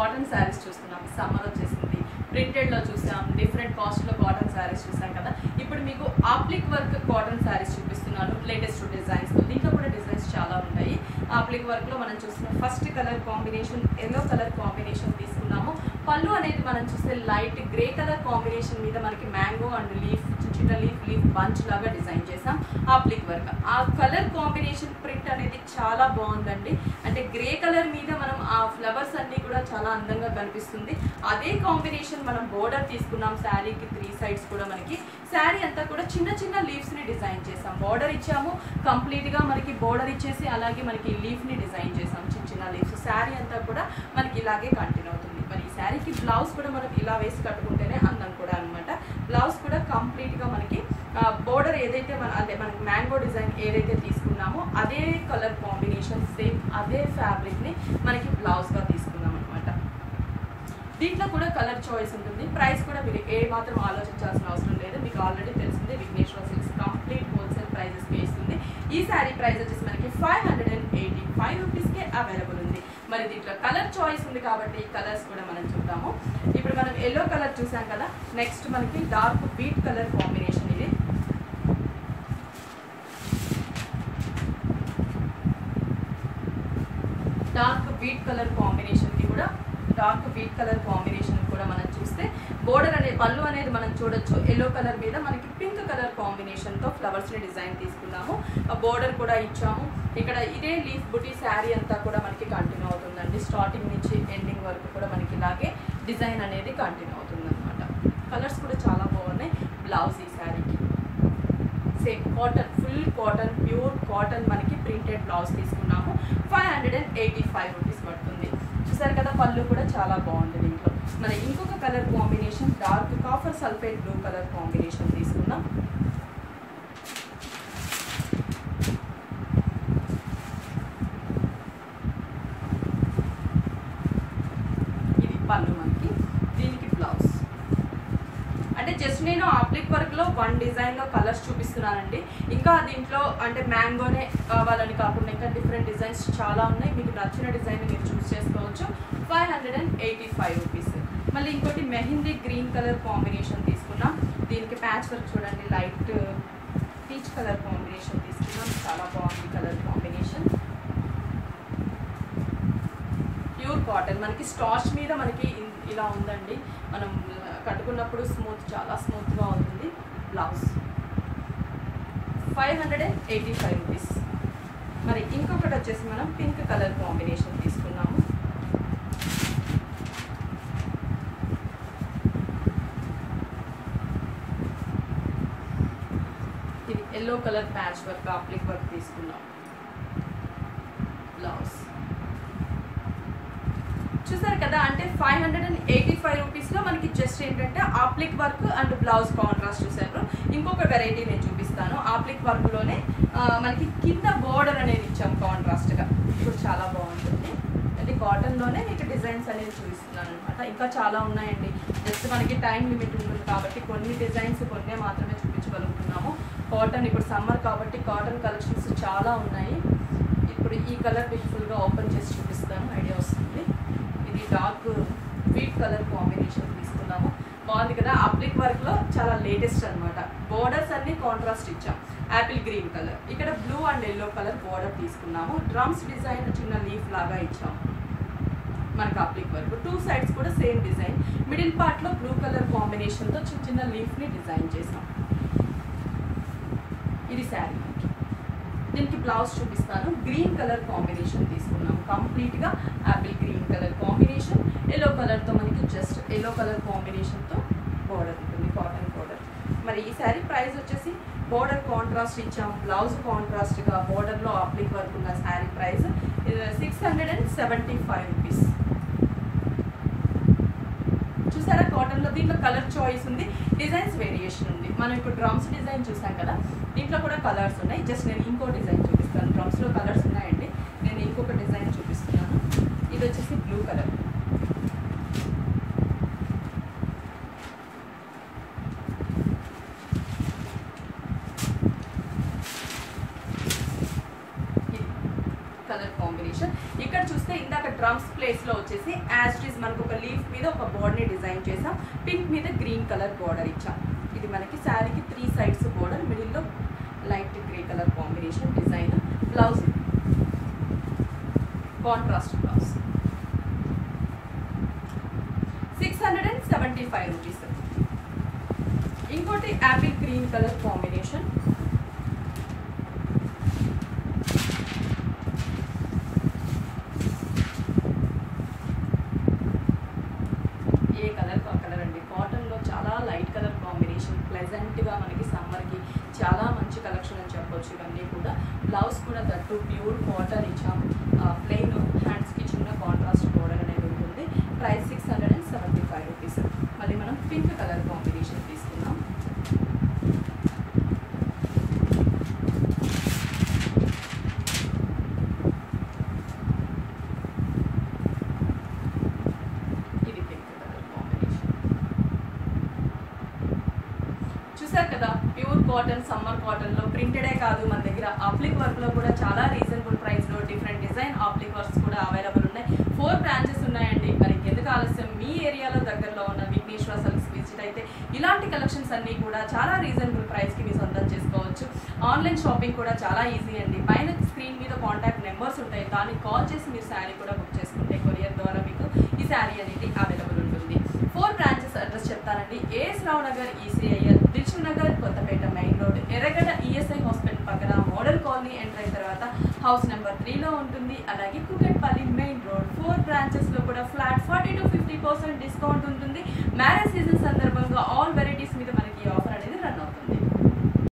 Cotton saris చూస్తున్నాం. Summer వచ్చేసింది, ప్రింటెడ్లో చూసాం, డిఫరెంట్ కాస్ట్లో కాటన్ శారీస్ చూసాం కదా. ఇప్పుడు మీకు ఆప్లిక్ వర్క్ కాటన్ శారీస్ చూపిస్తున్నాను లేటెస్ట్ డిజైన్స్. దీంట్లో కూడా డిజైన్స్ చాలా ఉంటాయి. ఆప్లిక్ వర్క్లో మనం చూస్తున్న first colour combination yellow colour combination తీసుకున్నాము. పళ్ళు అనేది మనం చూస్తే లైట్ గ్రే కలర్ కాంబినేషన్ మీద మనకి మ్యాంగో అండ్ లీఫ్ చిన్న లీఫ్ బంచ్ లాగా డిజైన్ చేసాం. ఆప్లిక్ వర్క్ ఆ కలర్ కాంబినేషన్ ప్రింట్ అనేది చాలా బాగుందండి. అంటే గ్రే కలర్ మీద మనం ఆ ఫ్లవర్స్ అన్ని కూడా చాలా అందంగా కనిపిస్తుంది. అదే కాంబినేషన్ మనం బోర్డర్ తీసుకున్నాం. శారీకి 3 సైడ్స్ కూడా మనకి శారీ అంతా కూడా చిన్న చిన్న లీవ్స్ ని డిజైన్ చేసాం. బోర్డర్ ఇచ్చాము, కంప్లీట్ గా మనకి బోర్డర్ ఇచ్చేసి అలాగే మనకి లీఫ్ ని డిజైన్ చేసాం. చిన్న చిన్న లీవ్స్ శారీ అంతా కూడా మనకి ఇలాగే కంటిన్యూ అవుతుంది. మరి ఈ శారీకి బ్లౌజ్ కూడా మనం ఇలా వేసి కట్టుకుంటేనే అందం కూడా అనమాట. బ్లౌజ్ కూడా కంప్లీట్ గా మనకి బోర్డర్ ఏదైతే అంటే మనకి మ్యాంగో డిజైన్ ఏదైతే తీసుకున్నామో అదే కలర్ కాంబినేషన్ సేమ్ అదే ఫ్యాబ్రిక్ ని మనకి బ్లౌజ్ గా తీసుకున్నాం అనమాట. దీంట్లో కూడా కలర్ చాయిస్ ఉంటుంది. ప్రైస్ కూడా మీరు ఏ మాత్రం ఆలోచించాల్సిన అవసరం లేదు. మీకు ఆల్రెడీ తెలిసిందే Vighneshwara Silks complete wholesale prices కి ఇస్తుంది. ఈ శారీ ప్రైస్ వచ్చేసి మనకి 585 రూపీస్కే అవైలబుల్ ఉంది. మరి దీంట్లో కలర్ చాయిస్ ఉంది కాబట్టి ఈ కలర్స్ కూడా మనం చూద్దాము. ఇప్పుడు మనం ఎల్లో కలర్ చూసాం కదా. నెక్స్ట్ మనకి డార్క్ బీట్ కలర్ కాంబినేషన్. ఇది డార్క్ బీట్ కలర్ కాంబినేషన్ కి కూడా మనం చూస్తే బోర్డర్ అనే పళ్ళు అనేది మనం చూడొచ్చు. ఎల్లో కలర్ మీద మనకి పింక్ కలర్ కాంబినేషన్ తో ఫ్లవర్స్ ని డిజైన్ తీసుకున్నాము. బోర్డర్ కూడా ఇచ్చాము. ఇక్కడ ఇదే లీఫ్ బుటీ శారీ అంతా కూడా మనకి కంటిన్యూ అవుతుందండి. స్టార్టింగ్ నుంచి ఎండింగ్ వరకు కూడా మనకి ఇలాగే డిజైన్ అనేది కంటిన్యూ అవుతుంది అనమాట. కలర్స్ కూడా చాలా బాగున్నాయి. బ్లౌజ్ ఈ శారీకి same cotton, full cotton, pure cotton మనకి ప్రింటెడ్ బ్లౌజ్ తీసుకున్నాము. 585 రూపీస్ పడుతుంది. చూసారు కదా, పళ్ళు కూడా చాలా బాగుంది. దీంట్లో మరి ఇంకొక colour combination dark copper sulphate blue colour combination తీసుకున్నాం. ఇది పళ్ళు మనకి, దీనికి బ్లౌజ్. అంటే జస్ట్ నేను ఆప్లిక్ వర్క్ లో 1 డిజైన్ లో కలర్స్ చూపిస్తున్నానండి. ఇంకా దీంట్లో అంటే మ్యాంగోనే కావాలని కాకుండా ఇంకా డిఫరెంట్ డిజైన్స్ చాలా ఉన్నాయి. మీకు నచ్చిన డిజైన్ మీరు చూస్ చేసుకోవచ్చు. 585 రూపీస్. మళ్ళీ ఇంకోటి మెహందీ గ్రీన్ కలర్ కాంబినేషన్ తీసుకున్నాం. దీనికి ప్యాచ్ వర్క్ చూడండి, లైట్ పీచ్ కలర్ కాంబినేషన్ తీసుకున్నాం. చాలా బాగుంది కలర్ కాంబినేషన్. ప్యూర్ కాటన్ మనకి స్టార్చ్ మీద మనకి ఇలా ఉందండి. మనం కట్టుకున్నప్పుడు చాలా స్మూత్గా ఉంటుంది. Blouse 585 rupees. మరి ఇంకొకటి వచ్చేసి మనం పింక్ కలర్ కాంబినేషన్ తీసుకున్నాము. ఇది yellow colour patch work ఆప్లిక్ work తీసుకున్నాం. బ్లౌజ్ చూసారు కదా. అంటే 585 రూపీస్లో మనకి జస్ట్ ఏంటంటే ఆప్లిక్ వర్క్ అండ్ బ్లౌజ్ కాంట్రాస్ట్ చూసారు. ఇంకొక వెరైటీ నేను చూపిస్తాను. ఆప్లిక్ వర్క్లోనే మనకి కింద బోర్డర్ అనేది ఇచ్చాం కాంట్రాస్ట్గా. ఇప్పుడు చాలా బాగుంటుంది. అంటే కాటన్లోనే మీకు డిజైన్స్ అనేది చూపిస్తున్నాను అనమాట. ఇంకా చాలా ఉన్నాయండి. జస్ట్ మనకి టైం లిమిట్ ఉంటుంది కాబట్టి కొన్ని డిజైన్స్ కొన్నే మాత్రమే చూపించగలుగుతున్నాము. కాటన్ ఇప్పుడు సమ్మర్ కాబట్టి కాటన్ కలెక్షన్స్ చాలా ఉన్నాయి. ఇప్పుడు ఈ కలర్ మీకు ఫుల్గా ఓపెన్ చేసి చూపిస్తాను, ఐడియా వస్తుంది. ఇది డార్క్ వీట్ కలర్ కాంబినేషన్ తీసుకున్నాము. బాగుంది కదా. ఆప్లిక్ వర్క్ లో చాలా లేటెస్ట్ అనమాట. బోర్డర్స్ అన్ని కాంట్రాస్ట్ ఇచ్చాం. యాపిల్ గ్రీన్ కలర్, ఇక్కడ blue and yellow colour border తీసుకున్నాము. డ్రమ్స్ డిజైన్ చిన్న లీఫ్ లాగా ఇచ్చాము మనకి ఆప్లిక్ వర్క్. 2 సైడ్స్ కూడా సేమ్ డిజైన్. మిడిల్ పార్ట్ లో బ్లూ కలర్ కాంబినేషన్ తో చిన్న చిన్న లీఫ్ ని డిజైన్ చేసాం. ఇది శారీ. దీనికి బ్లౌజ్ చూపిస్తాను. గ్రీన్ కలర్ కాంబినేషన్ తీసుకున్నాం. కంప్లీట్ గా Apple green colour combination, yellow colour తో మనకి జస్ట్ ఎల్లో కలర్ కాంబినేషన్ తో బోర్డర్ ఉంటుంది, కాటన్ బోర్డర్. మరి ఈ శారీ ప్రైస్ వచ్చేసి బోర్డర్ కాంట్రాస్ట్ ఇచ్చాం, బ్లౌజ్ కాంట్రాస్ట్ గా బోర్డర్ లో ఆప్లిక్ వర్క్ ఉన్న శారీ ప్రైస్ 675 రూపీస్. చూసారా కాటన్ లో. దీంట్లో కలర్ చాయిస్ ఉంది, డిజైన్స్ వేరియేషన్ ఉంది. మనం ఇప్పుడు డ్రమ్స్ డిజైన్ చూసాం కదా, దీంట్లో కూడా కలర్స్ ఉన్నాయి. జస్ట్ నేను ఇంకో డిజైన్ చూపిస్తాను. డ్రమ్స్ లో కలర్స్ ఉన్నాయండి, నేను ఇంకొక డిజైన్ చూపిస్తున్నాను. ఇది వచ్చేసి బ్లూ కలర్. Colour combination. ఇక్కడ చూస్తే ఇందాక డ్రమ్స్ ప్లేస్లో వచ్చేసి యాజ్ ఇట్ ఈస్ మనకు ఒక లీఫ్ మీద ఒక బోర్డ్ని డిజైన్ చేసాం. పింక్ మీద గ్రీన్ కలర్ బోర్డర్ ఇచ్చాం. ఇది మనకి శారీకి 3 సైడ్స్ బోర్డర్, మిడిల్లో light grey colour combination design. Blouse contrast blouse 675 rupees. ఇంకోటి యాపిల్ గ్రీన్ కలర్ కాంబినేషన్, ఏ కలర్ కలర్ అండి. కాటన్లో చాలా లైట్ కలర్ కాంబినేషన్, ప్లెజెంట్గా మనకి సమ్మర్కి చాలా మంచి కలెక్షన్ అని చెప్పొచ్చు. ఇవన్నీ కూడా బ్లౌజ్ కూడా దట్టు ప్యూర్ కాటన్ ఇచ్చాం. ప్లెయిన్ హ్యాండ్స్కి చిన్న కాంట్రాస్ట్ బోర్డర్ అనేది ఉంటుంది. Price 675 rupees. మళ్ళీ మనం పింక్ కలర్ కాంబినేషన్ తీసుకున్నాం. ఇది పింక్ కలర్ కాంబినేషన్. చూసారు కదా, ప్యూర్ కాటన్ సమ్మర్ కాటన్లో ప్రింటెడే కాదు, మన దగ్గర అప్లిక్ వర్క్లో కూడా చాలా రీజనబుల్ ప్రైస్లో డిఫరెంట్ డిజైన్ అప్లిక్ వర్క్స్ కూడా అవైలబుల్ ఉన్నాయి. 4 బ్రాంచెస్ ఉన్నాయండి. మరి ఎందుకు ఆలస్యం, మీ ఏరియాలో దగ్గరలో ఉన్న విఘ్నేశ్వర సిల్క్స్ విజిట్ అయితే ఇలాంటి కలెక్షన్స్ అన్నీ కూడా చాలా రీజనబుల్ ప్రైస్కి మీ సొంతం చేసుకోవచ్చు. ఆన్లైన్ షాపింగ్ కూడా చాలా ఈజీ అండి. పైన స్క్రీన్ మీద కాంటాక్ట్ నెంబర్స్ ఉంటాయి, దానికి కాల్ చేసి మీరు శారీ కూడా బుక్ చేసుకుంటే కొరియర్ ద్వారా మీకు ఈ శారీ అనేది అవైలబుల్ ఉంటుంది. 4 బ్రాంచెస్ అడ్రస్ చెప్తానండి. AS Rao Nagar, ECIL, Dilsukh Nagar, Kothapet main road, Erragadda ESI hospital పక్కన మోడల్ కాలనీ ఎంటర్ అయిన తర్వాత హౌస్ నెంబర్ 3లో ఉంటుంది. అలాగే కుకట్పల్లి మెయిన్ రోడ్. 4 బ్రాంచెస్లో కూడా ఫ్లాట్ 40 to 50% డిస్కౌంట్ ఉంటుంది. మ్యారేజ్ సీజన్ సందర్భంగా ఆల్ వెరైటీస్ మీద మనకి